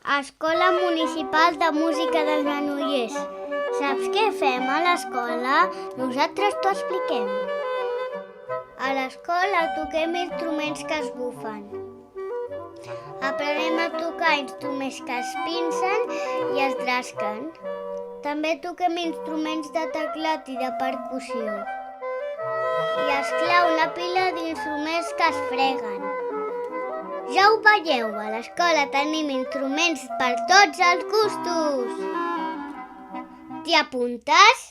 Escola Municipal de Música dels Granollers. Saps què fem a l'escola? Nosaltres t'ho expliquem. A l'escola toquem instruments que es bufen. Aprenem a tocar instruments que es pincen i es rasquen. També toquem instruments de teclat i de percussió. I esclar, una pila d'instruments que es freguen. Ja ho veieu, a l'escola tenim instruments per tots els gustos. T'hi apuntes?